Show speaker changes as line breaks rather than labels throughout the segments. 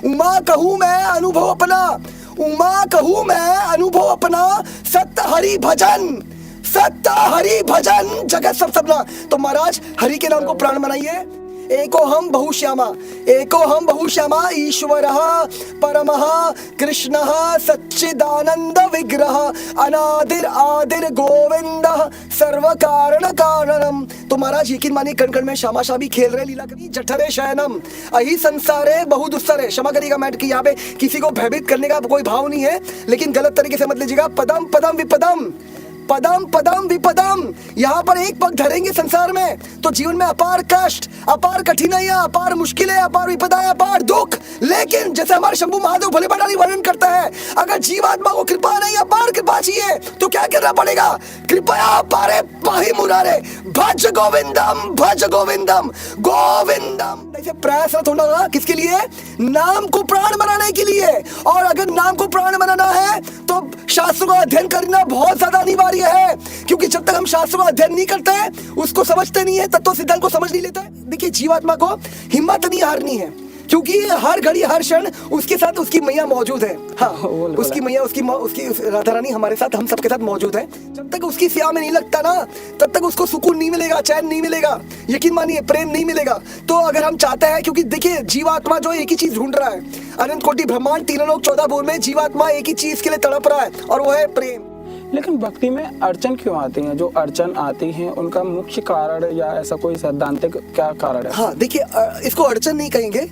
उमा कहूँ मैं अनुभव अपना, उमा कहूँ मैं अनुभव अपना, सत्य हरि भजन, सत्य हरि भजन जगत सब सपना। तो महाराज हरि के नाम को प्राण बनाइए। एको हम बहुश्यामा, एको हम बहुश्यामा, ईश्वरः परमः कृष्णः सच्चिदानंद विग्रह, अनादिर आदिर गोविंदः सर्व कारण कारणम। तो महाराज यकीन मानिए कण कण में श्यामा श्यामी खेल रहे लीला करी, जठरे शयनम अहि संसारे बहु दुस्सरे। क्षमा करिएगा मैट की यहाँ पे किसी को भयभीत करने का कोई भाव नहीं है, लेकिन गलत तरीके से मत लीजिएगा। पदम पदम विपदम, पदम पदम विपदम, यहाँ पर एक पग धरेंगे संसार में तो जीवन में अपार कष्ट, अपार कठिनाइयां, अपार मुश्किलें, अपार विपदाएं, अपार दुख। लेकिन जैसे हमारे शंभू महादेव भोले भंडारी वर्णन करता है, अगर जीवात्मा को कृपा नहीं अपार कृपा चाहिए तो क्या करना पड़ेगा? कृपया पारे पाही मुरारे, भज गोविंदम, भज गोविंदम, गोविंदम। ऐसे प्रयासरत होना होगा किसके लिए? नाम को प्राण बनाने के लिए। और अगर नाम को प्राण बनाना है तो शास्त्रों का अध्ययन करना बहुत ज्यादा अनिवार्य है, क्योंकि जब तक हम शास्त्रों का अध्ययन नहीं करते हैं, उसको समझते नहीं है, तत्व सिद्धांत को समझ नहीं लेते। देखिए जीवात्मा को हिम्मत नहीं हारनी है, क्योंकि हर घड़ी हर क्षण उसके साथ उसकी मैया मौजूद है। हाँ, उसकी मैया, उसकी राधा रानी हमारे साथ, हम सबके साथ मौजूद है। जब तक उसकी सेवा में नहीं लगता ना, तब तक उसको सुकून नहीं मिलेगा, चैन नहीं मिलेगा, यकीन मानिए प्रेम नहीं मिलेगा। तो अगर हम चाहते हैं, क्योंकि देखिए जीवात्मा जो एक ही चीज ढूंढ रहा है, अनंत कोटि ब्रह्मांड, तीनों लोक 14 भुवन में जीवात्मा एक ही चीज के लिए तड़प रहा है, और वो है प्रेम।
लेकिन भक्ति में अड़चन क्यों आती है? जो अड़चन आती है उनका मुख्य कारण या ऐसा कोई सैद्धांतिक क्या कारण है?
हाँ देखिए, इसको अड़चन नहीं कहेंगे,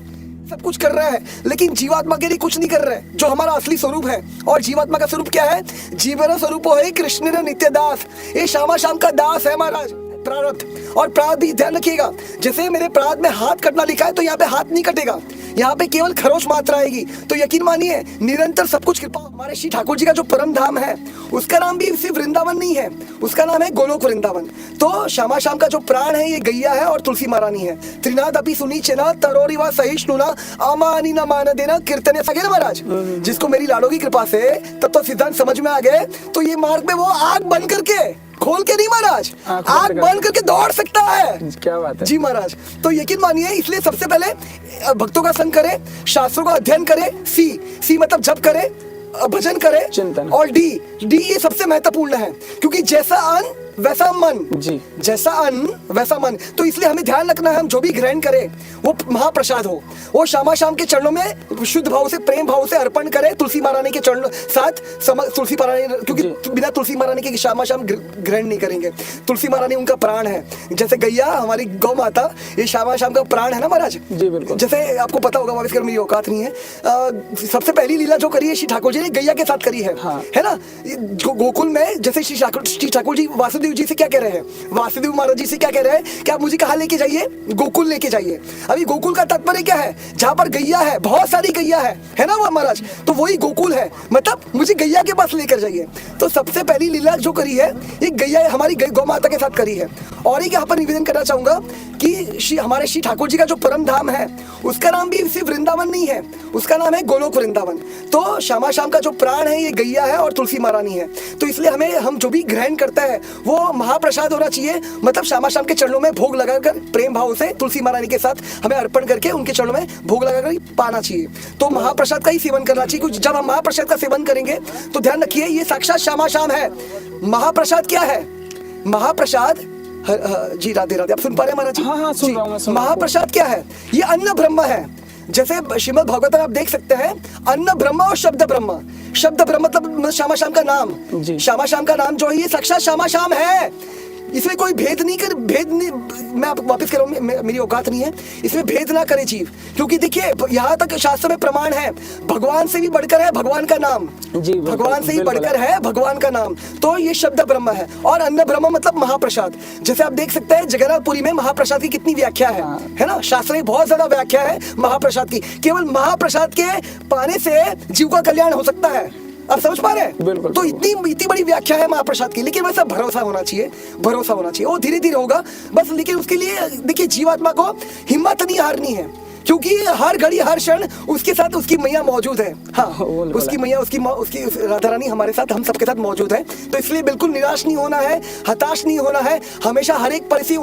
सब कुछ कर रहा है लेकिन जीवात्मा के लिए कुछ नहीं कर रहा है, जो हमारा असली स्वरूप है। और जीवात्मा का स्वरूप क्या है? जीवन स्वरूप है कृष्ण नित्य दास, ये श्यामा श्याम का दास है महाराज। प्रारब्ध, और प्रारब्ध भी ध्यान रखिएगा, जैसे मेरे प्रारब्ध में हाथ कटना लिखा है तो यहाँ पे हाथ नहीं कटेगा, यहाँ पे केवल खरोच मात्रा आएगी। तो यकीन मानिए निरंतर सब कुछ कृपा। हमारे श्री ठाकुर जी का जो परम धाम है उसका नाम भी सिर्फ वृंदावन नहीं है, उसका नाम है गोलोक वृंदावन। तो श्यामा श्याम का जो प्राण है ये गैया है और तुलसी महारानी है। त्रिनाद अपि सुनी चेना तरोरिवा सहिष्णुना अमानी न मान देना कीर्तन सगे ना महाराज। जिसको मेरी लाडो की कृपा से तत्व सिद्धांत समझ में आ गए तो ये मार्ग में वो आग बन करके, खोल के नहीं महाराज, आग बंद करके दौड़ सकता है।
क्या बात है
जी महाराज। तो यकीन मानिए इसलिए सबसे पहले भक्तों का संग करे, शास्त्रों का अध्ययन करे, सी मतलब जप करे, भजन करे,
चिंतन,
और डी ये सबसे महत्वपूर्ण है, क्योंकि जैसा अन्न वैसा मन जी, जैसा अन्न वैसा मन। तो इसलिए हमें ध्यान रखना है हम जो भी ग्रहण करें वो महाप्रसाद हो, वो श्यामा श्याम के चरणों में शुद्ध भाव से, प्रेम भाव से अर्पण करें, तुलसी महारानी के चरणों साथ तुलसी महारानी, क्योंकि बिना तुलसी महारानी के श्यामा श्याम ग्रहण नहीं करेंगे। तुलसी महारानी उनका प्राण है, जैसे गैया हमारी गौ माता, ये श्यामा श्याम का प्राण है ना महाराज
जी। बिल्कुल,
जैसे आपको पता होगा, वापिस कर मेरी औकात नहीं है, सबसे पहली लीला जो करी है श्री ठाकुर जी ने गैया के साथ करी है,
हाँ।
है ना। गोकुल में जैसे श्री ठाकुर जी वासुदेव जी से क्या कह रहे हैं, वासुदेव महाराज जी से क्या कह रहे हैं कि आप मुझे कहाँ लेके जाइए? गोकुल लेके जाइए। अभी गोकुल का तात्पर्य क्या है? जहाँ पर गैया है, बहुत सारी गैया है ना वो महाराज, तो वही गोकुल है, मतलब मुझे गैया के पास लेकर जाइए। तो सबसे पहली लीला जो करी है ये गैया हमारी गौ माता के साथ करी है। और एक यहाँ पर निवेदन करना चाहूंगा कि हमारे श्री ठाकुर जी का जो परम धाम है उसका नाम भी सिर्फ वृंदावन नहीं है, उसका नाम है गोलोक वृंदावन। तो श्यामा श्याम का जो प्राण है ये गैया है और तुलसी महारानी है। तो इसलिए हम जो भी ग्रहण करते हैं वो महाप्रसाद होना चाहिए, मतलब श्यामा श्याम के चरणों में भोग लगाकर प्रेम भाव से तुलसी महारानी के साथ हमें अर्पण करके उनके चरणों में भोग लगाकर पाना चाहिए। तो महाप्रसाद का ही सेवन करना चाहिए, क्योंकि जब हम महाप्रसाद का सेवन करेंगे तो ध्यान रखिए ये साक्षात श्यामा श्याम है। महाप्रसाद क्या है? महाप्रसाद, जी राधे राधे, आप सुन पा रहे हैं महाराज जी?
हाँ, सुन रहा हूं।
महाप्रसाद क्या है? ये अन्न ब्रह्म है। जैसे श्रीमद् भागवत में आप देख सकते हैं अन्न ब्रह्म और शब्द ब्रह्म। शब्द ब्रह्म मतलब श्यामा श्याम का नाम, श्यामा श्याम का नाम जो है ये साक्षात श्यामा श्याम है। इसमें कोई भेद नहीं, मैं आपको वापस कह रहा हूँ, मेरी औकात नहीं है, इसमें भेद ना करे जीव, क्योंकि देखिए यहाँ तक शास्त्र में प्रमाण है भगवान से भी बढ़कर है भगवान का नाम जी, भगवान से ही बढ़कर है भगवान का नाम। तो ये शब्द ब्रह्म है। और अन्न ब्रह्म मतलब महाप्रसाद। जैसे आप देख सकते हैं जगन्नाथपुरी में महाप्रसाद की कितनी व्याख्या है ना, शास्त्र में बहुत ज्यादा व्याख्या है महाप्रसाद की। केवल महाप्रसाद के पाने से जीव का कल्याण हो सकता है, आप समझ पा रहे हैं?
बिल्कुल।
तो इतनी बड़ी व्याख्या है महाप्रसाद की, लेकिन वैसा भरोसा होना चाहिए, भरोसा होना चाहिए, वो धीरे धीरे होगा बस। लेकिन उसके लिए देखिए जीवात्मा को हिम्मत नहीं हारनी है, क्योंकि हर घड़ी हर क्षण उसके साथ उसकी मैया मौजूद है। हाँ,
बिल्कुल।
उसकी मैया उसकी राधा रानी हमारे साथ, हम सबके साथ मौजूद है। तो इसलिए बिल्कुल निराश नहीं होना है, हताश नहीं होना है, हमेशा हर एक परिस्थिति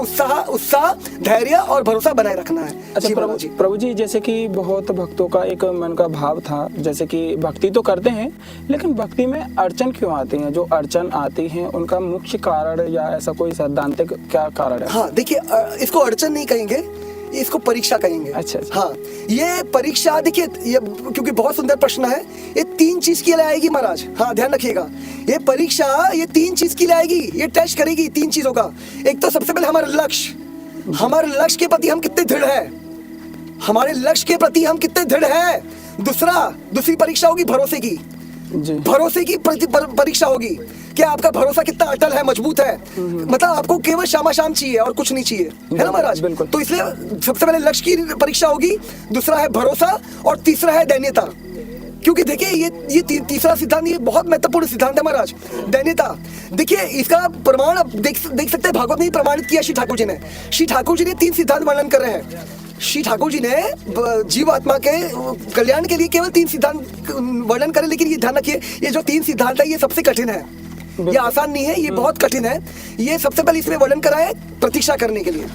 उत्साह, धैर्य और भरोसा बनाए रखना है।
अच्छा
जी बाबा जी।
प्रभु जी, जैसे कि बहुत भक्तों का एक मन का भाव था, जैसे कि भक्ति तो करते हैं लेकिन भक्ति में अड़चन क्यों आती है? जो अड़चन आती है उनका मुख्य कारण या ऐसा कोई सैद्धांतिक क्या कारण है?
हाँ देखिए, इसको अड़चन नहीं कहेंगे, इसको परीक्षा कहेंगे।
अच्छा।
हाँ, ये परीक्षा देखिए, ये क्योंकि बहुत सुंदर प्रश्न है। ये 3 चीज के लिए आएगी महाराज। हाँ, ध्यान रखिएगा, ये परीक्षा ये 3 चीज के लिए आएगी, ये टेस्ट करेगी 3 चीजों का। एक तो सबसे पहले हमारा लक्ष्य के प्रति हम कितने दृढ़ है, हमारे लक्ष्य के प्रति हम कितने दृढ़ है। दूसरी परीक्षा होगी भरोसे की। भरोसे की परीक्षा होगी, क्या आपका भरोसा कितना अटल है, मजबूत है। मतलब आपको केवल शाम चाहिए और कुछ नहीं चाहिए, है ना महाराज?
बिल्कुल।
तो इसलिए सबसे पहले लक्ष्य की परीक्षा होगी, दूसरा है भरोसा और तीसरा है दैन्यता। क्योंकि देखिए ये तीसरा सिद्धांत ये बहुत महत्वपूर्ण सिद्धांत है महाराज, दैन्यता। देखिए इसका प्रमाण आप देख सकते हैं, भागवत में प्रमाणित किया श्री ठाकुर जी ने। श्री ठाकुर जी ने 3 सिद्धांत वर्णन कर रहे हैं। श्री ठाकुर जी ने जीवात्मा के कल्याण के लिए केवल 3 सिद्धांत वर्णन करे, लेकिन ये ध्यान रखिए, ये जो 3 सिद्धांत है ये सबसे कठिन है, ये आसान नहीं है, ये बहुत कठिन है। ये सबसे पहले इसमें वर्णन करा है प्रतीक्षा करने के लिए।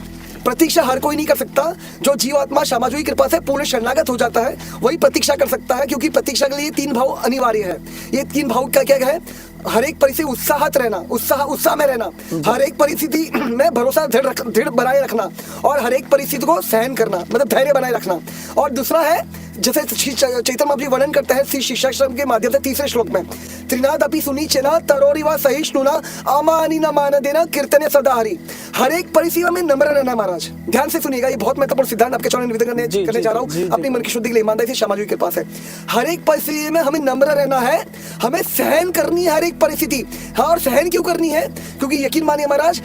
प्रतीक्षा हर कोई नहीं कर सकता। जो जीवात्मा क्षमाजू की कृपा से पूर्ण शरणागत हो जाता है वही प्रतीक्षा कर सकता है, क्योंकि प्रतीक्षा के लिए 3 भाव अनिवार्य है। ये 3 भाव क्या है? हर एक परिस्थिति उत्साहित रहना, उत्साह में रहना, हर एक परिस्थिति में भरोसा दृढ़ बनाए रखना, और हर एक परिस्थिति को सहन करना, मतलब धैर्य बनाए रखना। और दूसरा है, जैसे चैतन्य महाप्रभु वर्णन करते हैं श्री शिष्याश्रम के माध्यम से 3रे श्लोक में, त्रिनादपि सुनीचेना तरोरिवा सहिष्णुना अमानिना मान देना कीर्तने सदा हरि। हर एक परिस्थिति में नम्र रहना महाराज। ध्यान से सुनिएगा, ये बहुत महत्वपूर्ण सिद्धांत आपके चरण निवेदन करने जा रहा हूँ अपनी मन की शुद्धि के लिए, ईमानदारी से क्षमा के पास है। हर एक परिस्थिति में हमें नम्र रहना है, हमें सहन करनी है हर एक परिस्थिति। हाँ, और सहन क्यों करनी है? क्योंकि यकीन मानिए महाराज,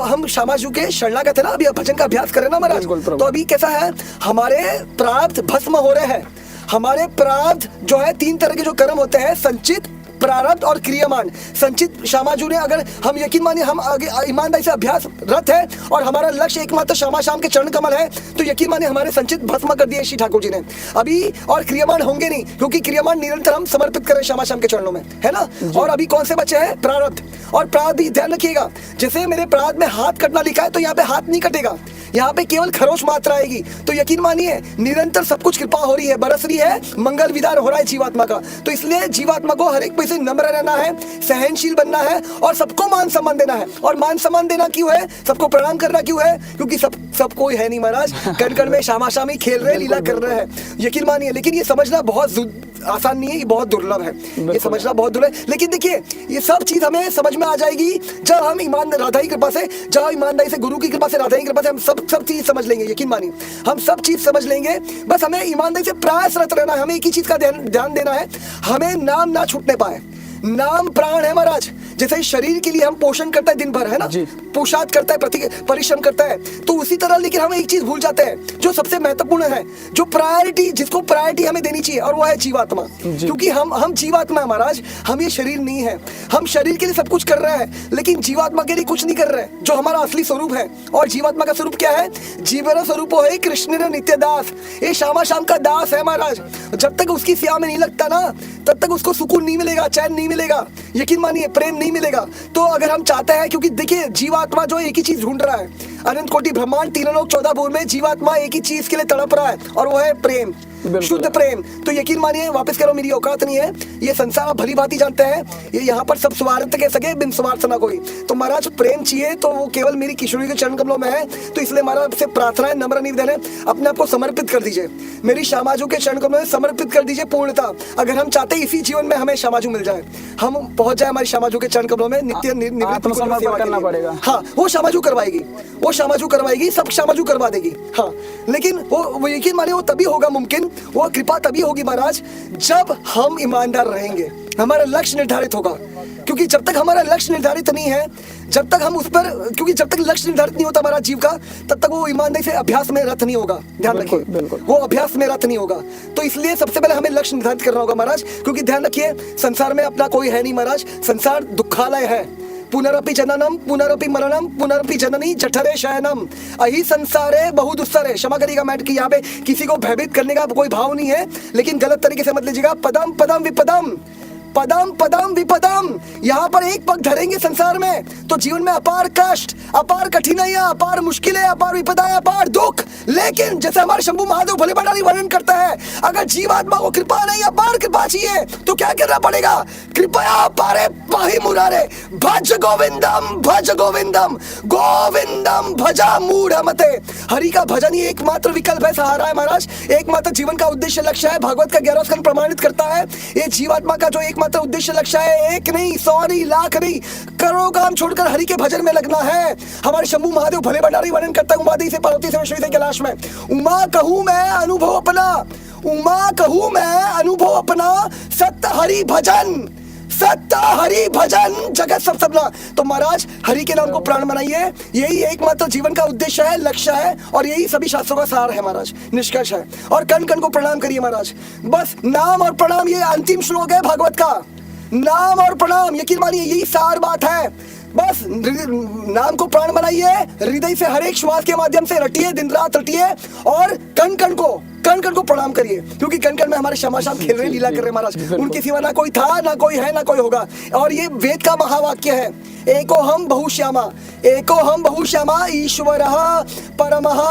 हम क्षमाजू के शरणागत है ना, अभी भजन का अभ्यास करें ना महाराज, तो अभी कैसा है, हमारे प्रारब्ध भस्म हो रहे हैं। हमारे प्रारब्ध जो है 3 तरह के जो कर्म होते हैं, संचित, प्रारब्ध और क्रियामान। संचित क्षमाजू ने, अगर हम यकीन मानिए हम आगे ईमानदारी से अभ्यास रत है और हमारा लक्ष्य एकमात्र शाम के चरण कमल है, तो यकीन मानिए हमारे संचित भस्म कर दिए श्री ठाकुर जी ने अभी। और क्रियामान होंगे नहीं, क्योंकि क्रियामान निरंतर हम समर्पित करें शाम के चरणों में, है ना? और अभी कौन से बचे हैं? प्रारब्ध। और प्रारब्ध भी ध्यान रखिएगा, जैसे मेरे प्रारब्ध में हाथ कटना लिखा है तो यहाँ पे हाथ नहीं कटेगा, यहाँ पे केवल खरोच मात्रा आएगी। तो यकीन मानिए निरंतर सब कुछ कृपा हो रही है, बरस रही है, मंगल विदार हो रहा है जीवात्मा का। तो इसलिए जीवात्मा को हर एक पैसे नम्र रहना है, सहनशील बनना है और सबको मान सम्मान देना है। और मान सम्मान देना क्यों है? सबको प्रणाम करना क्यों है? क्योंकि सब कोई है नहीं महाराज, कण कण में शामी खेल रहे, लीला कर रहे हैं, यकीन मानिए। लेकिन ये समझना बहुत आसान नहीं है, ये बहुत दुर्लभ है, ये समझना बहुत दुर्लभ है। लेकिन देखिए ये सब चीज हमें समझ में आ जाएगी जब हम राधा की कृपा से, जब ईमानदारी से, गुरु की कृपा से, राधा की कृपा से हम सब चीज समझ लेंगे। यकीन मानिए हम सब चीज समझ लेंगे, बस हमें ईमानदारी से प्रयासरत रहना है। हमें एक ही चीज का ध्यान देना है, हमें नाम ना छूटने पाए। नाम प्राण है महाराज। जैसे शरीर के लिए हम पोषण करता है दिन भर, है ना, पोशाक करता है, परिश्रम करता है, तो उसी तरह लेकिन हम एक चीज भूल जाते हैं जो सबसे महत्वपूर्ण है, जो प्रायोरिटी, जिसको प्रायोरिटी हमें देनी चाहिए, और वो है जीवात्मा। क्योंकि हम जीवात्मा है महाराज, हम ये शरीर नहीं है। हम शरीर के लिए सब कुछ कर रहे हैं लेकिन जीवात्मा के लिए कुछ नहीं कर रहे, जो हमारा असली स्वरूप है। और जीवात्मा का स्वरूप क्या है? जीवन स्वरूप है कृष्ण नित्य दास। ये शाम का दास है महाराज। जब तक उसकी सिया में नहीं लगता ना, तब तक उसको सुकून नहीं मिलेगा, चैन नहीं मिलेगा, यकीन मानिए प्रेम नहीं मिलेगा। तो अगर हम चाहते हैं, क्योंकि देखिए जीवात्मा जो एक ही चीज ढूंढ रहा है, अनंत कोटि ब्रह्मांड 3 लोक 14 भुवन में जीवात्मा एक ही चीज के लिए तड़प रहा है, और वो है प्रेम, शुद्ध प्रेम। तो यकीन मानिए, वापस करो, मेरी औकात नहीं है, ये संसार आप भली भांति जानते हैं, ये यहाँ पर सब स्वार्थ के सके, बिन स्वार्थ ना कोई। तो महाराज प्रेम चाहिए तो वो केवल मेरी किशोरी के चरण कमलों में है। तो इसलिए महाराज आपसे प्रार्थना है, नम्र निवेदन है, अपने आप को समर्पित कर दीजिए, मेरी शामाजू के चरण कमलों में समर्पित कर दीजिए पूर्णता। अगर हम चाहते हैं इसी जीवन में हमें शामाजू मिल जाए, हम पहुंच जाए हमारी शामाजू के चरण कमलों में, नित्य निवृत्त
करना पड़ेगा।
हाँ, वो शामाजू करवाएगी, वो शामाजू करवाएगी, सब शामाजू करवा देगी। हाँ, लेकिन वो यकीन मानिए वो तभी होगा मुमकिन, वो कृपा तभी होगी महाराज जब हम ईमानदार रहेंगे, हमारा लक्ष्य निर्धारित होगा। क्योंकि जब तक हमारा लक्ष्य निर्धारित नहीं है, जब तक हम उस पर, क्योंकि जब तक लक्ष्य निर्धारित नहीं होता हमारा जीव का, तब तक वो ईमानदारी से अभ्यास में रत नहीं होगा। ध्यान रखिए, वो अभ्यास में रत नहीं होगा। तो इसलिए सबसे पहले हमें लक्ष्य निर्धारित करना होगा महाराज। क्योंकि ध्यान रखिए, संसार में अपना कोई है नहीं महाराज, संसार दुखालय है, पुनरपि जननम पुनरपि मरणम पुनरपि जननी जठरे शयनम अहि संसारे बहुदुस्सरे। क्षमा करिएगा मैट कि यहाँ पे किसी को भयभीत करने का कोई भाव नहीं है, लेकिन गलत तरीके से मत लीजिएगा। पदम पदम विपदम, पदम पदम विपदम। यहाँ पर एक पग धरेंगे संसार में तो जीवन में अपार कष्ट, अपार कठिनाइयां, अपार मुश्किलें, अपार विपदाएं, अपार दुख। लेकिन जैसे हमारे शंभू महादेव भोले भंडारी वर्णन करता है, अगर जीवात्मा को कृपा नहीं, अपार कृपा चाहिए तो क्या करना पड़ेगा? कृपया पारे पाहि मुरारे, भज गोविंदम भज गोविंदम, गोविंदम भजा मूढ़ मते। हरि का भजन ही एकमात्र विकल्प है, सहारा है महाराज, एकमात्र जीवन का उद्देश्य लक्ष्य है। भागवत का 11वां स्कंद प्रमाणित करता है ये जीवात्मा का जो एकमात्र उद्देश्य लक्ष्य है, एक नहीं, 100 नहीं, लाख नहीं, करोड़ों काम छोड़कर हरि के भजन में लगना है। हमारे शंभू महादेव भोले भंडारी वर्णन करता है, उमादि से पार्वती से विष्णु से कैलाश में, उमा कहूं मैं अनुभव अपना, उमा कहूं मैं अनुभव अपना, सत्य हरि भजन, सत्य हरि भजन जगत सब सबना। तो महाराज हरि के नाम को प्राण बनाइए, यही एकमात्र जीवन का उद्देश्य है, लक्ष्य है, और यही सभी शास्त्रों का सार है महाराज, निष्कर्ष है। और कण कण को प्रणाम करिए महाराज, बस नाम और प्रणाम, ये अंतिम श्लोक है भागवत का, नाम और प्रणाम, यकीन मानिए यही सार बात है। बस नाम को प्राण बनाइए, हृदय से हर एक श्वास के माध्यम से रटिए, दिन रात रटिए, और कण कण को प्रणाम करिए, क्योंकि कण कण में हमारे श्यामा श्याम खेल रहे, लीला कर रहे महाराज। उनके सिवा ना कोई था, ना कोई है, ना कोई होगा। और ये वेद का महावाक्य है, एको हम बहुश्यामा, एको हम बहुश्यामा, ईश्वरः परमः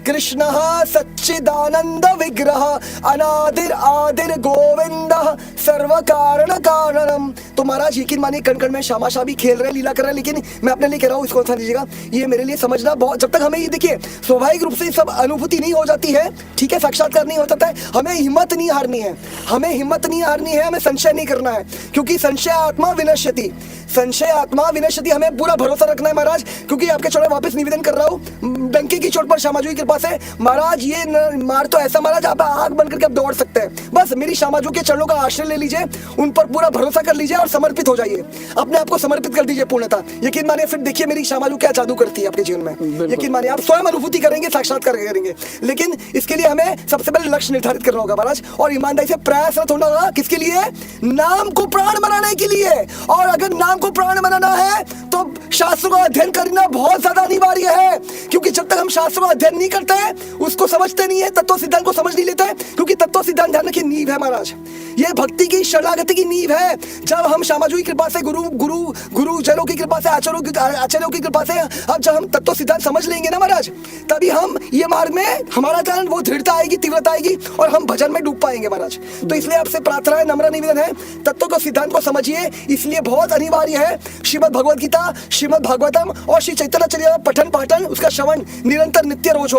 कृष्णः सच्चिदानंद विग्रह, अनादिर आदिर गोविंदः सर्व कारण कारणम। तो महाराज यकीन मानिए कण कण में श्यामा श्याम भी खेल रहे, लीला कर रहे, लेकिन मैं अपने लिए कह रहा हूँ, इसको समझ लीजिएगा, ये मेरे लिए समझना बहुत, जब तक हमें ये देखिए स्वाभाविक रूप से सब अनुभूति नहीं हो जाती है, ठीक है, साक्षात्कार नहीं हो सकता है, हमें हिम्मत नहीं हारनी है, हमें हिम्मत नहीं हारनी है, हमें संशय नहीं करना है, क्योंकि संशय आत्मा विनश्यति, संशय आत्मा विनश्यति। हमें पूरा भरोसा रखना है महाराज, क्योंकि आपके चौड़े वापस निवेदन कर रहा हूँ डंके की चोट पर श्यामाजू की कृपा से महाराज, ये मार तो ऐसा महाराज आप आग बन करके आप दौड़ सकते हैं। बस मेरी श्यामाजू के चरणों का आश्रय ले लीजिए, उन पर पूरा भरोसा कर लीजिए और समर्पित हो जाइए, अपने आप को समर्पित कर दीजिए पूर्णता। यकीन मानिए फिर देखिए मेरी श्यामाजू क्या जादू करती है आपके जीवन में, यकीन मानिए आप स्वयं अनुभूति करेंगे, साक्षात्कार करेंगे। लेकिन इसके लिए हमें सबसे पहले लक्ष्य निर्धारित करना होगा महाराज, और ईमानदारी से प्रयासरत होना होगा। किसके लिए? नाम को प्राण बनाने के लिए। और अगर नाम को प्राण बनाना है तो शास्त्रों का अध्ययन करना बहुत ज्यादा अनिवार्य है, क्योंकि जब तक हम शास्त्रों का अध्ययन नहीं करते हैं, उसको समझते नहीं है, तत्व सिद्धांत को समझ नहीं लेते हैं, क्योंकि तत्व सिद्धांत ध्यान रखिए नींव है महाराज, ये भक्ति की शरणागति की नींव है। जब हम श्यामाजू की कृपा से, गुरु जनों की कृपा से, आचार्यों की कृपा से अब जब हम तत्व सिद्धांत समझ लेंगे ना महाराज, तभी हम ये मार्ग में हमारा कारण वो दृढ़ता आएगी, तीव्रता आएगी, और हम भजन में डूब पाएंगे महाराज। तो इसलिए आपसे प्रार्थना है, नम्र निवेदन है, तत्व को सिद्धांत को समझिए, इसलिए बहुत अनिवार्य है श्रीमद् भगवद गीता, श्रीमद् भागवतम और श्री चैतन्य चरितामृत पठन पाठन, उसका श्रवण निरंतर नित्य रोज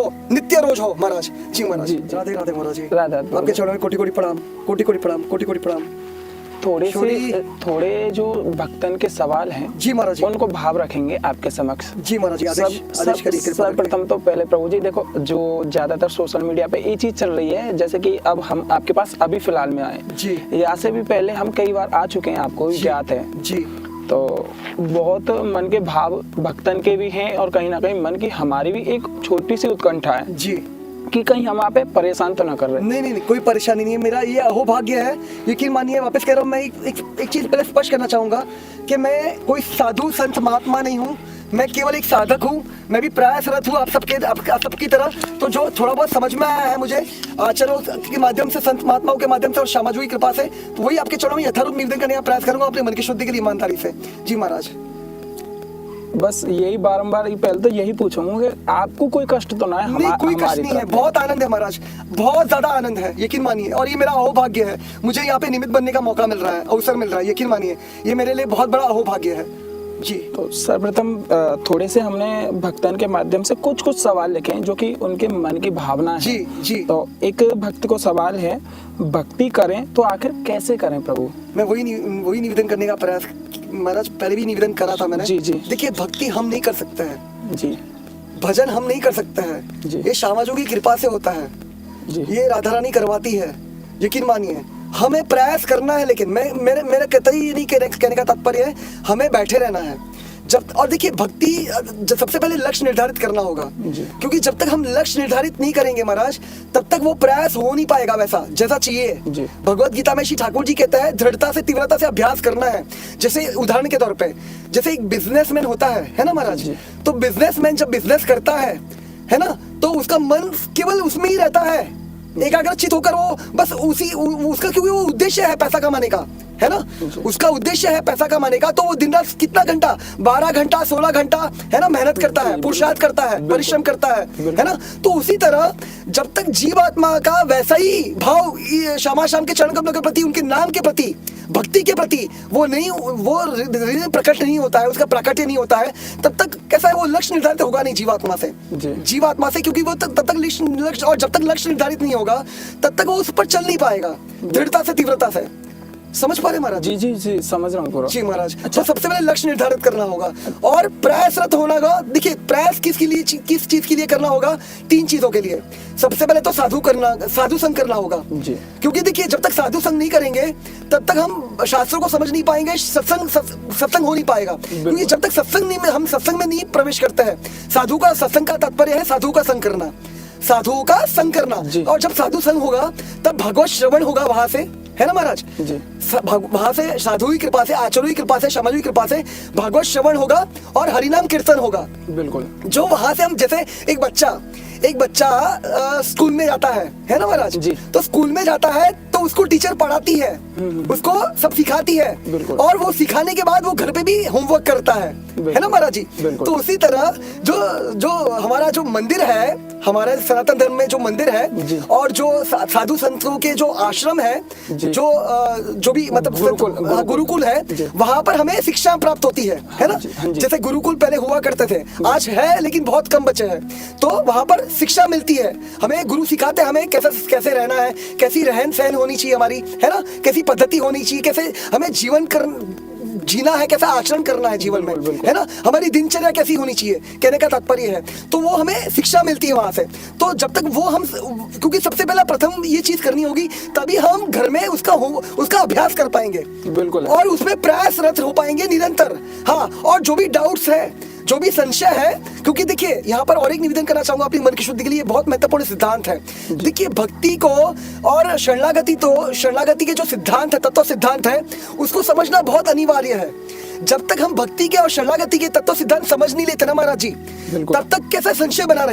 हो महाराज। जी महाराज, राधे राधे महाराज जी, आपके चरणों में कोटि कोटि प्रणाम, कोटि कोटि प्रणाम, कोटि कोटि प्रणाम।
थोड़े जो भक्तन के सवाल हैं
जी महाराज, उनको
भाव रखेंगे आपके समक्ष।
जी महाराज, आदेश करिए।
सर्वप्रथम तो पहले प्रभु जी देखो, जो ज्यादातर सोशल मीडिया पे ये चीज चल रही है, जैसे कि अब हम आपके पास अभी फिलहाल में आए
जी,
यहाँ से भी पहले हम कई बार आ चुके हैं, आपको भी ज्ञात है
जी।
तो बहुत मन के भाव भक्तन के भी हैं, और कहीं ना कहीं मन की हमारी भी एक छोटी सी उत्कंठा है
जी,
कि कहीं हम आप पे परेशान तो ना कर रहे।
नहीं, कोई परेशानी नहीं है, मेरा ये अहोभाग्य है, यकीन मानिए। वापस कह रहा हूँ, मैं एक चीज पहले स्पष्ट करना चाहूंगा कि मैं कोई साधु संत महात्मा नहीं हूँ, मैं केवल एक साधक हूँ। मैं भी प्रयासरत हूँ आप सबकी तरह। तो जो थोड़ा बहुत समझ में आया है मुझे आचरणों के माध्यम से, संत महात्माओं के माध्यम से और श्यामाजू की कृपा से, तो वही आपके चरणों में यथारूप निवेदन करने का प्रयास करूंगा अपने मन की शुद्धि के लिए, ईमानदारी से। जी महाराज,
बस यही बारंबार पहले तो यही पूछूंगा कि आपको कोई कष्ट तो ना है?
नहीं, कोई कष्ट नहीं है, बहुत आनंद है महाराज, बहुत ज्यादा आनंद है, यकीन मानिए। और ये मेरा अहोभाग्य है, मुझे यहाँ पे निमित्त बनने का मौका मिल रहा है, अवसर मिल रहा है, यकीन मानिए, ये मेरे लिए बहुत बड़ा अहोभाग्य है जी।
तो सर्वप्रथम थोड़े से हमने भक्तन के माध्यम से कुछ सवाल लिखे हैं जो कि उनके मन की भावना है।
जी जी।
तो एक भक्त को सवाल है, भक्ति करें तो आखिर कैसे करें प्रभु? मैं
वही निवेदन करने का प्रयास महाराज, पहले भी निवेदन करा था मैंने।
जी जी।
देखिए, भक्ति हम नहीं कर सकते हैं
जी, भजन
हम नहीं कर सकते हैं, ये श्यामाजू की कृपा से होता है जी, ये राधा रानी करवाती है, यकीन मानिए। हमें प्रयास करना है, लेकिन मेरा कतई नहीं कहने का तात्पर्य है हमें बैठे रहना है। जब और देखिए भक्ति सबसे पहले लक्ष्य निर्धारित करना होगा, क्योंकि जब तक हम लक्ष्य निर्धारित नहीं करेंगे महाराज, तब तक वो प्रयास हो नहीं पाएगा वैसा जैसा चाहिए। भगवत गीता में श्री ठाकुर जी कहते हैं दृढ़ता से तीव्रता से अभ्यास करना है। जैसे उदाहरण के तौर पे जैसे एक बिजनेसमैन होता है ना महाराज, तो बिजनेसमैन जब बिजनेस करता है ना, तो उसका मन केवल उसमें ही रहता है, एकाग्रचित होकर वो बस उसका क्योंकि वो उद्देश्य है पैसा कमाने का, है ना, उसका उद्देश्य है पैसा कमाने का, तो वो दिन रात कितना घंटा, 12 घंटा 16 घंटा, है ना, मेहनत करता है, पुरुषार्थ करता है, परिश्रम करता है ना। तो उसी तरह जब तक जीवात्मा का वैसा ही भाव श्यामा श्याम के चरण कमलों के प्रति, उनके नाम के प्रति, भक्ति के प्रति वो प्रकट नहीं होता है, उसका प्राकट्य नहीं होता है, तब तक कैसा है वो लक्ष्य निर्धारित होगा नहीं जीवात्मा से, क्योंकि वो तब तक लक्ष्य, और जब तक लक्ष्य निर्धारित नहीं होगा तब तक वो उस पर चल नहीं पाएगा दृढ़ता से तीव्रता से। समझ पा रहे महाराज?
जी समझ रहा हूँ पूरा।
जी महाराज। तो सबसे पहले लक्ष्य निर्धारित करना होगा और प्रयासरत होना होगा। देखिए प्रयास किस चीज के लिए करना होगा? 3 चीजों के लिए। सबसे पहले तो साधु संग करना होगा जी। क्योंकि देखिए जब तक साधु संग नहीं करेंगे तब तक हम शास्त्रों को समझ नहीं पाएंगे, सत्संग हो नहीं पाएगा। क्योंकि जब तक हम सत्संग में नहीं प्रवेश करते हैं, साधु का सत्संग का तात्पर्य है साधु का संग करना, साधुओं का संग करना। और जब साधु संग होगा तब भगवत श्रवण होगा वहां से, है ना महाराज? वहां से साधु की कृपा से, आचार्यों की कृपा से, समाज की कृपा से भागवत श्रवण होगा और हरिनाम कीर्तन होगा। बिल्कुल। जो वहां से हम जैसे एक बच्चा स्कूल में जाता है ना महाराज जी? तो स्कूल में जाता है तो उसको टीचर पढ़ाती है, उसको सब सिखाती है, और वो सिखाने के बाद वो घर पे भी होमवर्क करता है ना महाराज जी? तो उसी तरह जो हमारा जो मंदिर है, हमारे सनातन धर्म में जो मंदिर है और जो साधु संतों के जो आश्रम है, जो भी मतलब गुरुकुल है, वहां पर हमें शिक्षा प्राप्त होती है ना? जैसे गुरुकुल पहले हुआ करते थे, आज है लेकिन बहुत कम बचे हैं, तो वहां पर शिक्षा मिलती है हमें, गुरु सिखाते हैं हमें कैसे रहना है, कैसी रहन सहन होनी चाहिए हमारी, है ना, कैसी पद्धति होनी चाहिए, कैसे हमें जीना है, कैसा आचरण करना है जीवन में, है ना, हमारी दिनचर्या कैसी होनी चाहिए, कहने का तात्पर्य है। तो वो हमें शिक्षा मिलती है वहां से। तो जब तक वो हम, क्योंकि सबसे पहला प्रथम ये चीज करनी होगी, तभी हम घर में उसका अभ्यास कर पाएंगे। बिल्कुल। और उसमें प्रयासरत हो पाएंगे निरंतर। हाँ, और जो भी डाउट्स है, जो भी संशय है, क्योंकि देखिए यहाँ पर और एक निवेदन करना चाहूंगा अपनी मन की शुद्धि के लिए, बहुत महत्वपूर्ण सिद्धांत है। देखिए भक्ति को और शरणागति के जो सिद्धांत है, तत्व सिद्धांत है, उसको समझना बहुत अनिवार्य है। जब तक हम भक्ति के और शरणागति के तत्व सिद्धांत समझ नहीं लेते ना महाराज जी, तब तक कैसा संशय बना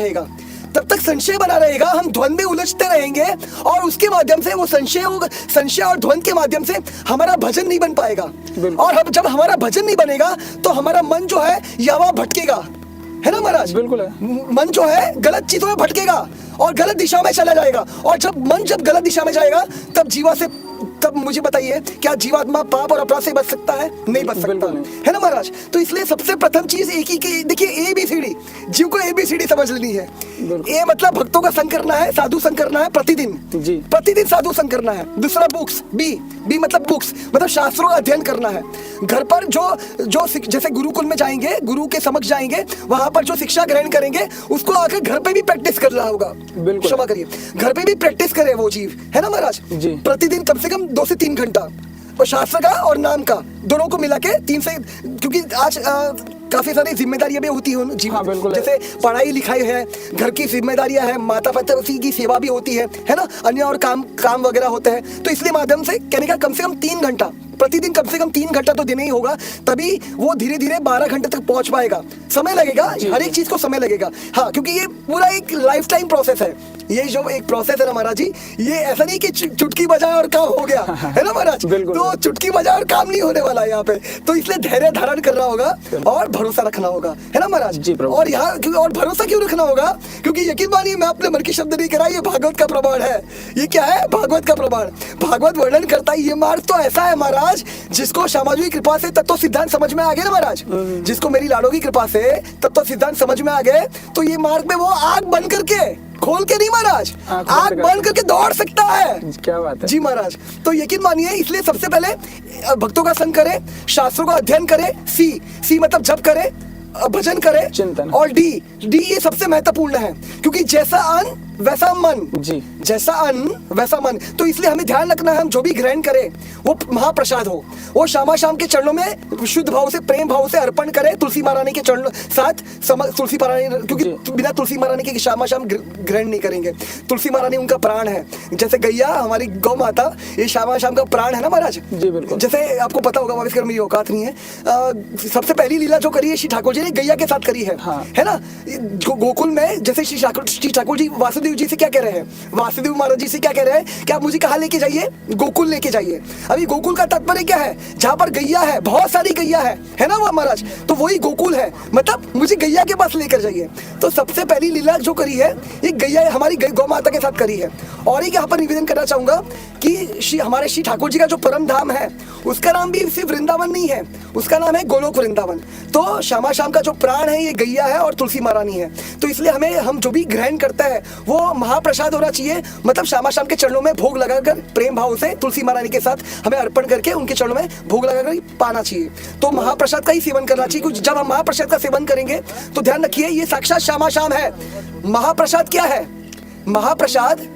रहेगा, हम द्वंद में उलझते रहेंगे, और उसके माध्यम से वो संशय और द्वंद के माध्यम से हमारा भजन नहीं बन पाएगा। और जब हमारा भजन नहीं बनेगा तो हमारा मन जो है यावा भटकेगा, है ना महाराज? बिल्कुल है। मन जो है गलत चीजों में भटकेगा और गलत दिशा में चला जाएगा, और जब मन गलत दिशा में जाएगा तब मुझे बताइए, क्या जीवात्मा पाप और अपराध से बच सकता है? नहीं बच सकता, है ना महाराज? तो इसलिए सबसे प्रथम चीज एक ही की, देखिए ABCD, जीव को ABCD समझ लेनी है। ए मतलब भक्तों का संग करना है, साधु संग करना है, प्रतिदिन साधु संग करना है। दूसरा बुक्स, बी मतलब बुक्स, मतलब शास्त्रों का अध्ययन करना है। घर पर जो जैसे गुरुकुल में जाएंगे, गुरु के समक्ष जाएंगे, वहां पर जो शिक्षा ग्रहण करेंगे उसको आकर घर पे भी प्रैक्टिस करना होगा। क्षमा करिए, घर पे भी प्रैक्टिस करे वो जीव, है ना महाराज? प्रतिदिन कम से कम 2 से 3 घंटा, और शास्त्र का और नाम का दोनों को मिला के 3 से, क्योंकि आज काफी सारी जिम्मेदारियां भी होती है जीवन। हाँ, जैसे पढ़ाई लिखाई है, घर की जिम्मेदारियां है, माता पिता की सेवा भी होती है ना, अन्य और काम वगैरह होते हैं। तो इसलिए माध्यम से कहने का कम से कम 3 घंटा प्रतिदिन, कम से कम 3 घंटा तो देना ही होगा, तभी वो धीरे धीरे 12 घंटे तक पहुंच पाएगा। समय लगेगा, हर एक चीज को समय लगेगा। हाँ, क्योंकि ये पूरा एक लाइफ टाइम प्रोसेस है। ये जो एक प्रोसेस है ना महाराज जी, ये ऐसा नहीं कि चुटकी बजाए और काम हो गया, है ना महाराज? तो चुटकी बजाए और काम नहीं होने वाला है यहाँ पे। तो इसलिए धैर्य धारण करना होगा और भरोसा रखना होगा, है ना महाराज? और यहाँ और भरोसा क्यों रखना होगा? क्योंकि यकीन मानिए, मैं अपने मन की शब्द नहीं करा, ये भागवत का प्रमाण है। ये क्या है? भागवत का प्रमाण। भागवत वर्णन करता है ये मार्ग तो ऐसा है महाराज, जिसको समाज की कृपा से तत्व सिद्धांत समझ में आ गए ना महाराज, जिसको मेरी लाडो की कृपा से तत्व सिद्धांत समझ में आ गए, तो ये मार्ग में वो आग बंद करके, खोल के नहीं महाराज, आग बंद करके दौड़ सकता है। क्या बात है जी महाराज? तो यकीन मानिए, इसलिए सबसे पहले भक्तों का संग करे, शास्त्रों का अध्ययन करे, सी मतलब जप करे, भजन करे, चिंतन, और डी ये सबसे महत्वपूर्ण है। क्योंकि जैसा अन्न वैसा मन,
जी।
जैसा अन्न वैसा मन। तो इसलिए हमें ध्यान रखना है हम जो भी ग्रहण करें वो महाप्रसाद हो, वो श्यामा शाम के चरणों में शुद्ध भाव से, प्रेम भाव से अर्पण करें, तुलसी महारानी के चरणों साथ तुलसी महारानी, क्योंकि बिना तुलसी महारानी के श्यामा शाम ग्रहण नहीं करेंगे। तुलसी महारानी उनका प्राण है, जैसे गैया हमारी गौ माता, ये श्यामा शाम का प्राण है ना महाराज।
जी बिल्कुल।
जैसे आपको पता होगा, वापिस कर मेरी औकात नहीं है, सबसे पहली लीला जो करी है श्री ठाकुर जी ने गैया के साथ करी है,
हाँ।
है ना। गोकुल में जैसे श्री ठाकुर जी वासुदेव जी से क्या कह रहे हैं, वासुदेव महाराज जी से क्या कह रहे हैं कि आप मुझे कहाँ लेके जाइए, गोकुल लेके जाइए। अभी गोकुल का तात्पर्य क्या है, जहाँ पर गैया है, बहुत सारी गैया है ना वो महाराज, तो वही गोकुल है, मतलब मुझे गैया के पास लेकर जाइए। तो सबसे पहली लीला जो करी है ये गैया हमारी गौ माता के साथ करी है। और एक यहाँ पर निवेदन करना चाहूंगा कि हमारे श्री ठाकुर जी का जो परम धाम है उसका नाम भी सिर्फ वृंदावन नहीं है, उसका नाम है गोलोक वृंदावन। तो श्यामा शाम का जो प्राण है ये गैया है और तुलसी महारानी है। तो इसलिए हम जो भी ग्रहण करते हैं वो महाप्रसाद होना चाहिए, मतलब श्यामा शाम के चरणों में भोग लगाकर प्रेम भाव से तुलसी महारानी के साथ हमें अर्पण करके उनके चरणों में भोग लगाकर पाना चाहिए। तो महाप्रसाद का ही सेवन करना चाहिए, क्योंकि जब हम महाप्रसाद का सेवन करेंगे तो ध्यान रखिए ये साक्षात श्यामा शाम है। महाप्रसाद क्या है, महाप्रसाद,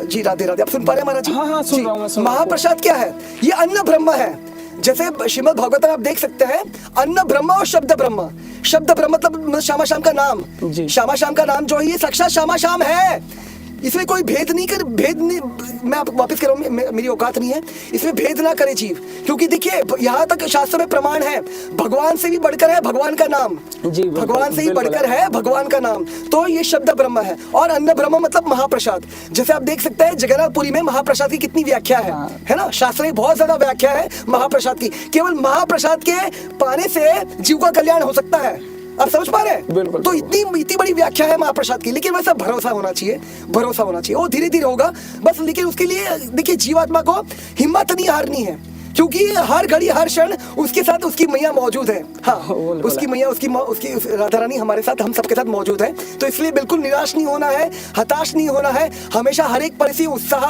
जी राधे राधे, आप सुन पा रहे हैं महाराज जी?
हाँ, सुन रहा हूं,
महाप्रसाद क्या है, ये अन्न ब्रह्म है। जैसे श्रीमद् भागवत में आप देख सकते हैं अन्न ब्रह्म और शब्द ब्रह्म। शब्द ब्रह्म मतलब श्यामा शाम का नाम, श्यामा शाम का नाम जो है ये साक्षात श्यामा शाम है। इसमें कोई भेद नहीं, मैं आपको वापस कर रहा हूँ, मेरी औकात नहीं है, इसमें भेद ना करे जीव, क्योंकि देखिए यहाँ तक शास्त्र में प्रमाण है भगवान से भी बढ़कर है भगवान का नाम, भगवान से ही बढ़कर है भगवान का नाम। तो ये शब्द ब्रह्म है। और अन्न ब्रह्म मतलब महाप्रसाद। जैसे आप देख सकते हैं जगन्नाथपुरी में महाप्रसाद की कितनी व्याख्या है ना, शास्त्र में बहुत ज्यादा व्याख्या है महाप्रसाद की। केवल महाप्रसाद के पाने से जीव का कल्याण हो सकता है, आप समझ पा रहे हैं?
बिल्कुल।
तो इतनी बड़ी व्याख्या है महाप्रसाद की, लेकिन वैसा भरोसा होना चाहिए, भरोसा होना चाहिए, वो धीरे धीरे होगा बस। लेकिन उसके लिए देखिए जीवात्मा को हिम्मत नहीं हारनी है, क्योंकि हर घड़ी हर क्षण उसके साथ उसकी मैया मौजूद है। हाँ, उसकी मैया उसकी राधा रानी हमारे साथ, हम सबके साथ मौजूद है। तो इसलिए बिल्कुल निराश नहीं होना है, हताश नहीं होना है, हमेशा हर एक परिस्थिति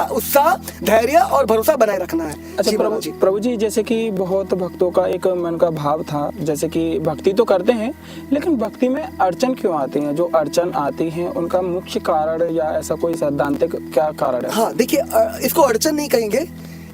उत्साह, धैर्य और भरोसा बनाए रखना है।
अच्छा प्रभु जी, जैसे कि बहुत भक्तों का एक मन का भाव था, जैसे कि भक्ति तो करते हैं लेकिन भक्ति में अड़चन क्यों आती है, जो अड़चन आती है उनका मुख्य कारण या ऐसा कोई सैद्धांतिक क्या कारण है?
हाँ देखिए, इसको अड़चन नहीं कहेंगे,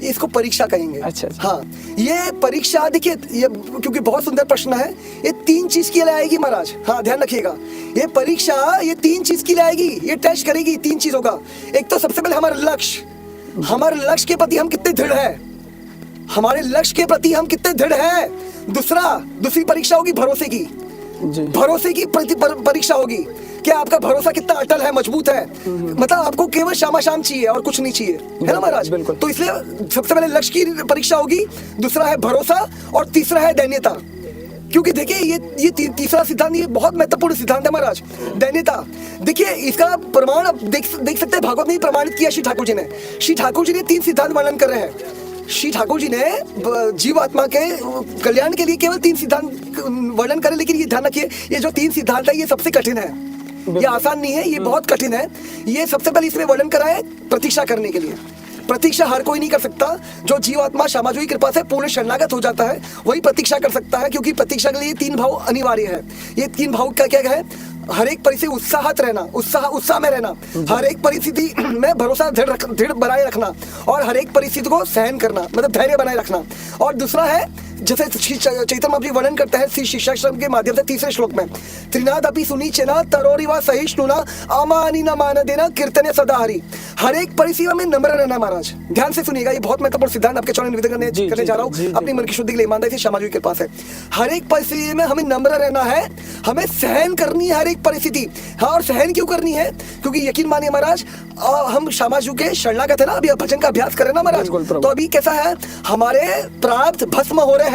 इसको परीक्षा कहेंगे।
अच्छा।
हाँ, ये परीक्षा देखिए, ये क्योंकि बहुत सुंदर प्रश्न है, ये 3 चीज के लिए आएगी महाराज। हाँ ध्यान रखिएगा, ये परीक्षा ये 3 चीज के लिए आएगी, ये टेस्ट करेगी 3 चीजों का। एक तो सबसे पहले हमारे लक्ष्य के प्रति हम कितने दृढ़ है, हमारे लक्ष्य के प्रति हम कितने दृढ़ है। दूसरी परीक्षा होगी भरोसे की, भरोसे की परीक्षा होगी, क्या आपका भरोसा कितना अटल है, मजबूत है। मतलब आपको केवल श्यामा शाम चाहिए और कुछ नहीं चाहिए, है ना महाराज? तो इसलिए सबसे पहले लक्ष्य की परीक्षा होगी, दूसरा है भरोसा और तीसरा है दैन्यता। क्योंकि देखिए ये तीसरा सिद्धांत ये बहुत महत्वपूर्ण सिद्धांत है महाराज, दैन्यता। देखिए इसका प्रमाण आप देख सकते हैं, भागवत में प्रमाणित किया श्री ठाकुर जी ने। श्री ठाकुर जी ने 3 सिद्धांत वर्णन कर रहे हैं। श्री ठाकुर जी ने जीवात्मा के कल्याण के लिए केवल 3 सिद्धांत वर्णन करे, लेकिन ये ध्यान रखिए ये जो 3 सिद्धांत है ये सबसे कठिन है, ये आसान नहीं है, ये बहुत कठिन है। ये सबसे पहले इसमें वर्णन करा है प्रतीक्षा करने के लिए। प्रतीक्षा हर कोई नहीं कर सकता, जो जीवात्मा श्यामाजी की कृपा से पूर्ण शरणागत हो जाता है वही प्रतीक्षा कर सकता है, क्योंकि प्रतीक्षा के लिए 3 भाव अनिवार्य है। ये 3 भाव का क्या है, हर एक परिस्थिति उत्साहित रहना, उत्साह में रहना, हर एक परिस्थिति में भरोसा दृढ़ बनाए रखना, और हर एक परिस्थिति को सहन करना, मतलब धैर्य बनाए रखना। और दूसरा है जैसे चैतन्य महाप्रभु वर्णन करते हैं श्री शिक्षाश्रम के माध्यम से 3रे श्लोक में, त्रिनादपि सुनीचेना तरोरिवा सहिष्णुना अमानी न मान देना कीर्तने सदा हरि। हर एक परिस्थिति में नम्र रहना महाराज, ध्यान से सुनिएगा, ये बहुत महत्वपूर्ण सिद्धांत आपके चरण निवेदन करने जा रहा हूँ अपनी मन की शुद्धि के लिए, ईमानदारी से श्यामाजी के पास है। हर एक परिस्थिति में हमें नम्र रहना है, हमें सहन करनी है हर एक परिस्थिति। हाँ, और सहन क्यों करनी है, क्योंकि यकीन मानिए महाराज हम श्यामाजी के शरणागत है ना, अभी भजन का अभ्यास करें ना महाराज, तो अभी कैसा है, हमारे प्रारब्ध भस्म हो रहे हैं।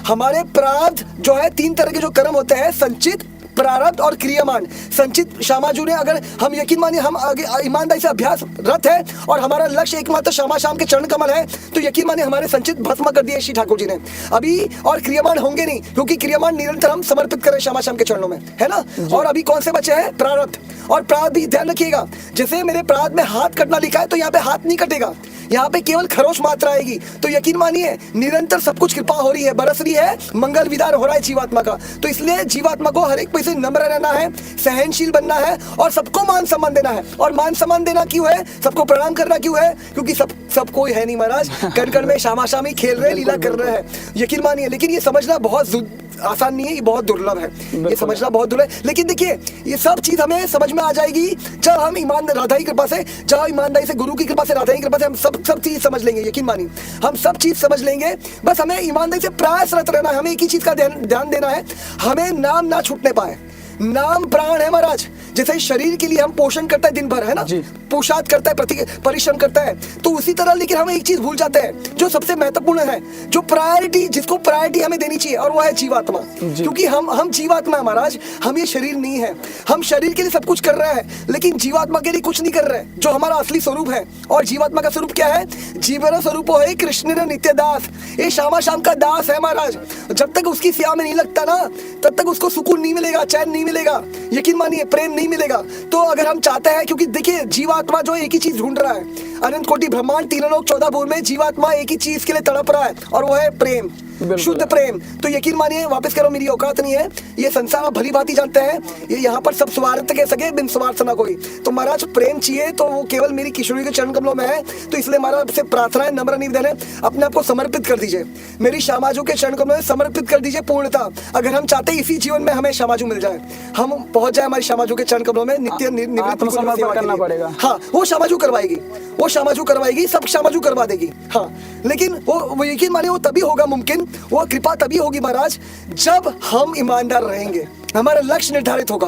हमारे प्रारब्ध जो है 3 तरह के जो कर्म होते हैं, संचित, प्रारब्ध और क्रियामान। संचित श्यामाजू ने, अगर हम यकीन मानिए हम आगे ईमानदारी से अभ्यास रत है और हमारा लक्ष्य एकमात्र श्यामा शाम के चरण कमल है, तो यकीन मानिए हमारे संचित भस्म कर दिए श्री ठाकुर जी ने अभी। और क्रियामान होंगे नहीं, क्योंकि क्रियामान निरंतर हम समर्पित करें श्यामा शाम के चरणों में, है ना। और अभी कौन से बचे हैं, प्रारब्ध। और प्रारब्ध भी ध्यान रखिएगा, जैसे मेरे प्रारब्ध में हाथ कटना लिखा है तो यहाँ पे हाथ नहीं कटेगा, यहाँ पे केवल खरोच मात्रा आएगी। तो यकीन मानिए निरंतर सब कुछ कृपा हो रही है, बरस रही है, मंगल विदार हो रहा है जीवात्मा का। तो इसलिए जीवात्मा को हर एक पे से नम्र रहना है, सहनशील बनना है और सबको मान सम्मान देना है। और मान सम्मान देना क्यों है, सबको प्रणाम करना क्यों है, क्योंकि सब कोई है नहीं महाराज, कण कण में शामाशामी खेल रहे, लीला कर रहे हैं, यकीन मानिए। लेकिन ये समझना बहुत आसान नहीं है, ये बहुत दुर्लभ है, ये समझना बहुत दुर्लभ है। लेकिन देखिए ये सब चीज हमें समझ में आ जाएगी जब हम राधा की कृपा से, जब ईमानदारी से, गुरु की कृपा से, राधा की कृपा से हम सब चीज समझ लेंगे। यकीन मानिए हम सब चीज समझ लेंगे। बस हमें ईमानदारी से प्रयासरत रहना है, हमें एक ही चीज का ध्यान देना है, हमें नाम ना छूटने पाए। नाम प्राण है महाराज। जैसे शरीर के लिए हम पोषण करते हैं दिन भर, है ना, पोशाक करता है, परिश्रम करता है, तो उसी तरह लेकिन हम एक चीज भूल जाते हैं जो सबसे महत्वपूर्ण है, जो प्रायोरिटी, जिसको प्रायोरिटी हमें देनी चाहिए, और वो है जीवात्मा। क्योंकि हम जीवात्मा है महाराज, हम ये शरीर नहीं है। हम शरीर के लिए सब कुछ कर रहे हैं लेकिन जीवात्मा के लिए कुछ नहीं कर रहे, जो हमारा असली स्वरूप है। और जीवात्मा का स्वरूप क्या है, जीवन स्वरूप है कृष्ण नित्य दास, ये श्यामा श्याम का दास है महाराज। जब तक उसकी सेवा में नहीं लगता ना, तब तक उसको सुकून नहीं मिलेगा, चैन नहीं मिलेगा, यकीन मानिए प्रेम नहीं मिलेगा। तो अगर हम चाहते हैं, क्योंकि देखिए जीवात्मा जो एक ही चीज ढूंढ रहा है, अनंत कोटि ब्रह्मांड, तीनों लोक 14 भुवन में जीवात्मा एक ही चीज के लिए तड़प रहा है, और वो है प्रेम, शुद्ध प्रेम। तो यकीन मानिए, वापस करो, मेरी औकात नहीं है, ये संसार आप भली भांति जानते हैं, ये यहाँ पर सब स्वार्थ के सके, बिन स्वार्थ ना कोई। तो महाराज प्रेम चाहिए तो वो केवल मेरी किशोरी के चरण कमलों में है। तो इसलिए महाराज आपसे प्रार्थना है, नम्र निवेदन है, अपने आप को समर्पित कर दीजिए, मेरी श्यामाजू के चरण कमलों में समर्पित कर दीजिए पूर्णता। अगर हम चाहते हैं इसी जीवन में हमें श्यामाजू मिल जाए, हम पहुंच जाए हमारी श्यामाजू के चरण कमलों में, नित्य
आत्मसमर्पण करना पड़ेगा।
हाँ, वो श्यामाजू करवाएगी, वो श्यामाजू करवाएगी, सब श्यामाजू करवा देगी। हाँ, लेकिन वो यकीन मानिए वो तभी होगा मुमकिन, वो कृपा तभी होगी महाराज जब हम ईमानदार रहेंगे, हमारा लक्ष्य निर्धारित होगा।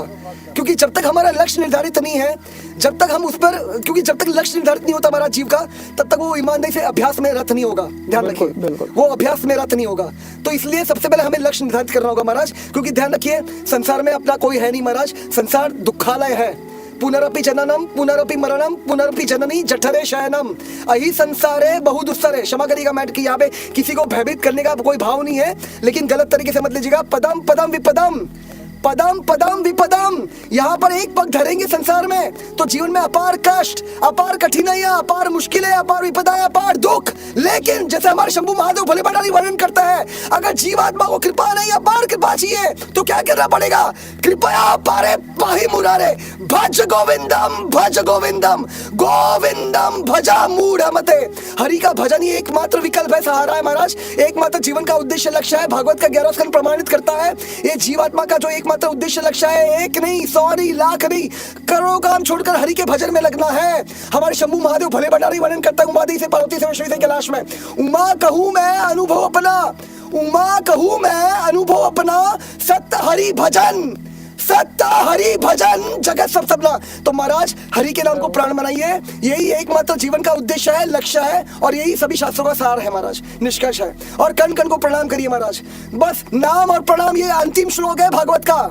क्योंकि जब तक हमारा लक्ष्य निर्धारित नहीं है, जब तक हम उस पर, क्योंकि जब तक लक्ष्य निर्धारित नहीं होता हमारा जीव का, तब तक वो ईमानदारी से अभ्यास में रत नहीं होगा। ध्यान रखिए, वो अभ्यास में रत नहीं होगा। तो इसलिए सबसे पहले हमें लक्ष्य निर्धारित करना होगा महाराज। क्योंकि ध्यान रखिए, संसार में अपना कोई है नहीं महाराज, संसार दुखालय है। पुनरपि जननम पुनरपि मरणम पुनरपि जननी जठरे शयनम अहि संसारे बहु दुस्सरे। क्षमा करिएगा मैट की यहाँ पे किसी को भयभीत करने का कोई भाव नहीं है, लेकिन गलत तरीके से मत लीजिएगा। पदम पदम विपदम, पदम पदम विपदम, यहाँ पर एक पग धरेंगे संसार में तो जीवन में अपार कष्ट, अपार कठिनाइयां, अपार मुश्किलें, अपार विपदाएं, अपार दुख। लेकिन जैसे हमारे शंभू महादेव भोले भंडारी वर्णन करता है, अगर जीवात्मा को कृपा नहीं, अपार कृपा चाहिए तो क्या करना पड़ेगा, कृपया पारे पाहि मुरारे, भज गोविंदम भज गोविंदम, गोविंदम भजा मूढ़ मते। हरि का भजन ही एकमात्र विकल्प है, सहारा है महाराज, एकमात्र जीवन का उद्देश्य लक्ष्य है। भागवत का 11वां स्कंद प्रमाणित करता है, ये जीवात्मा का जो एकमात्र उद्देश्य लक्ष्य है, एक नहीं, 100 नहीं, लाख नहीं, करोड़ों काम छोड़कर हरि के भजन में लगना है। हमारे शंभू महादेव भले भंडारी वर्णन करता है, उमादेवी से पार्वती से वैष्णवी से कैलाश में, उमा कहूं मैं अनुभव अपना, उमा कहूं मैं अनुभव अपना, सत्य हरि भजन, सत्य हरि भजन जगत सब सबना। तो महाराज हरि के नाम को प्राण बनाइए, यही एकमात्र जीवन का उद्देश्य है, लक्ष्य है, और यही सभी शास्त्रों का सार है महाराज, निष्कर्ष है। और कण कण को प्रणाम करिए महाराज, बस नाम और प्रणाम, ये अंतिम श्लोक है भागवत का,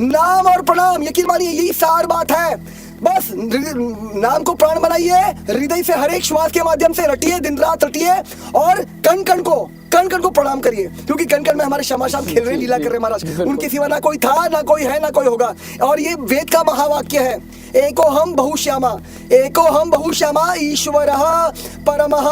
नाम और प्रणाम, यकीन मानिए यही सार बात है। बस नाम को प्राण बनाइए, हृदय से हर एक श्वास के माध्यम से रटिए, दिन रात रटिए, और कण कण को प्रणाम करिए, क्योंकि कण कण में हमारे श्यामा श्याम खेल रहे, लीला कर रहे महाराज। उनके सिवा ना कोई था, ना कोई है, ना कोई होगा। और ये वेद का महावाक्य है, एको हम बहुश्यामा, एको हम बहुश्यामा, ईश्वरः परमः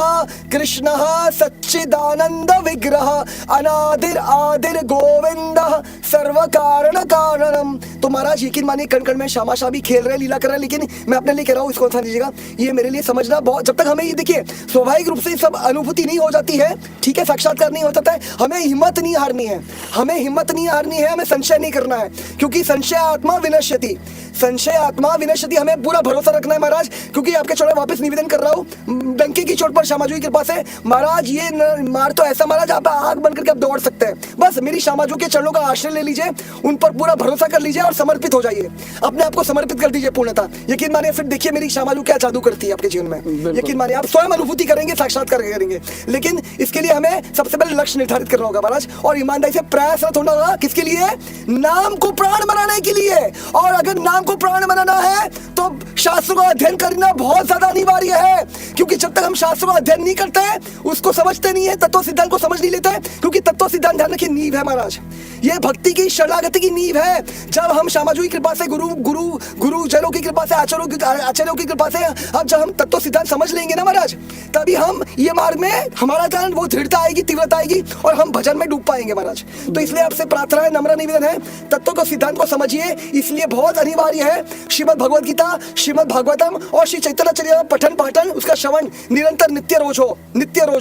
कृष्णः सच्चिदानंद विग्रह, अनादिर आदिर गोविंदः सर्व कारण कारणम। तो महाराज यकीन मानिए कण कण में श्यामा श्याम खेल रहे, लीला कर रहे, लेकिन मैं अपने लिए कह रहा हूँ, इसको समझ लीजिएगा, ये मेरे लिए समझना बहुत, जब तक हमें ये देखिए स्वाभाविक रूप से सब अनुभूति नहीं हो जाती है, ठीक है, साक्षात्कार नहीं हो जाता है, हमें हिम्मत नहीं हारनी है, हमें हिम्मत नहीं हारनी है, हमें संशय नहीं करना है, क्योंकि संशय आत्मा विनश्यति, संशय आत्मा विनश्यति। हमें पूरा भरोसा रखना है महाराज, क्योंकि आपके चौड़े वापस निवेदन कर रहा हूँ, डंके की चोट पर श्यामाजू की कृपा से महाराज, ये मार तो ऐसा महाराज आप आग बनकर के आप दौड़ सकते हैं। बस मेरी श्यामाजू के चरणों का आश्रय ले लीजिए, उन पर पूरा भरोसा कर लीजिए और समर्पित हो जाइए, अपने आप को समर्पित कर दीजिए पूर्णता। यकीन मानिए फिर देखिए मेरी श्यामाजू क्या जादू करती है आपके जीवन में, यकीन मानिए आप स्वयं अनुभूति करेंगे, साक्षात्कार करेंगे। लेकिन इसके लिए हमें सबसे पहले लक्ष्य निर्धारित करना होगा महाराज, और ईमानदारी से प्रयासरत होना होगा। किसके लिए? नाम को प्राण बनाने के लिए। और अगर नाम को प्राण बनाना है तो शास्त्रों का अध्ययन करना बहुत ज्यादा अनिवार्य है, क्योंकि जब तक हम शास्त्रों का अध्ययन नहीं करते हैं, उसको समझते नहीं है, तत्व सिद्धांत को समझ नहीं लेते हैं, क्योंकि तत्व सिद्धांत ध्यान रखिए नींव है महाराज, ये भक्ति की शरणागति की नींव है। जब हम श्यामाजू की कृपा से, गुरु जनों की कृपा से, आचार्यों की कृपा से अब जब हम तत्व सिद्धांत समझ लेंगे ना महाराज, तभी हम ये मार्ग में हमारा ज्ञान वो दृढ़ता आएगी, तीव्रता आएगी, और हम भजन में डूब पाएंगे महाराज। तो इसलिए आपसे प्रार्थना है, नम्र निवेदन है, तत्व को सिद्धांत को समझिए। इसलिए बहुत अनिवार्य है श्रीमद् भगवद गीता, श्रीमद् भागवतम और श्री चैतन्य चरितामृत पठन पाठन, उसका श्रवण निरंतर नित्य रोज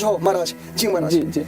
हो महाराज। जी महाराज
जी जी।